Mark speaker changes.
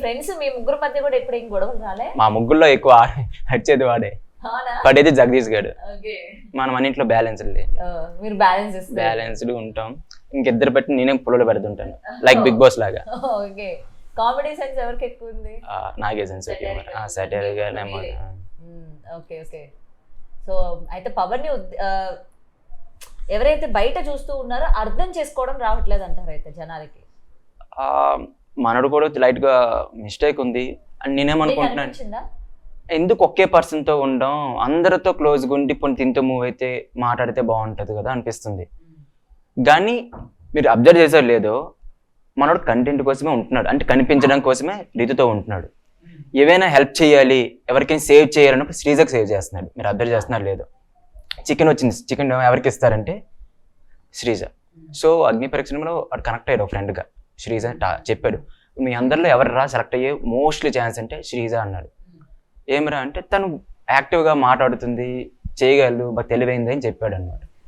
Speaker 1: Friends మీ ముగ్గురు మధ్య కూడా ఎప్పుడు ఏం గొడవలు రాలే?
Speaker 2: మా ముగ్గురులో ఎక్కువ హచ్చేది వాడే, పడేది జగదీష్ గారు. మనం అన్నింట్లో బ్యాలెన్స్
Speaker 1: మీరు
Speaker 2: బ్యాలెన్స్డ్ ఉంటాం. ఇంకిద్దరు బట్టి నేనే పుల్లలు పెడుతుంటాను, లైక్ బిగ్ బాస్ లాగా.
Speaker 1: ఓకే. కామెడీ సెన్స్ ఎవరికి ఎక్కువ ఉంది?
Speaker 2: నాకే సెన్స్ సాటర్డే గా.
Speaker 1: Okay okay. సో అయితే పవన్ ని ఎవరైతే బయట చూస్తూ ఉన్నారో అర్థం చేసుకోవడం రావట్లేదు అంటారు అయితే జనాలకి.
Speaker 2: మనడు కూడా లైట్ గా మిస్టేక్ ఉంది అని నేనేమనుకుంటున్నాను. ఎందుకు ఒకే పర్సన్ తో ఉండడం, అందరితో క్లోజ్గా ఉండి ఇప్పుడు తింటూ మూవ్ అయితే మాట్లాడితే బాగుంటది కదా అనిపిస్తుంది. కానీ మీరు అబ్జర్వ్ చేసారు లేదో, మనోడు కంటెంట్ కోసమే ఉంటున్నాడు, అంటే కనిపించడం కోసమే రీతితో ఉంటున్నాడు. ఏవైనా హెల్ప్ చేయాలి, ఎవరికైనా సేవ్ చేయాలన్నప్పుడు శ్రీజకు సేవ్ చేస్తున్నాడు. మీరు అబ్జర్వ్ చేస్తున్నారు లేదు, చికెన్ వచ్చింది, చికెన్ ఎవరికి ఇస్తారంటే శ్రీజ. సో అగ్ని పరీక్షలో వాడు కనెక్ట్ అయ్యాడు ఫ్రెండ్గా. శ్రీజ చెప్పాడు, మీ అందరిలో ఎవరు సెలెక్ట్ అయ్యే మోస్ట్లీ ఛాన్స్ అంటే శ్రీజ అన్నాడు. ఏమరా అంటే తను యాక్టివ్గా మాట్లాడుతుంది, చేయగలదు, బాగా తెలివైంది అని చెప్పాడు అనమాట.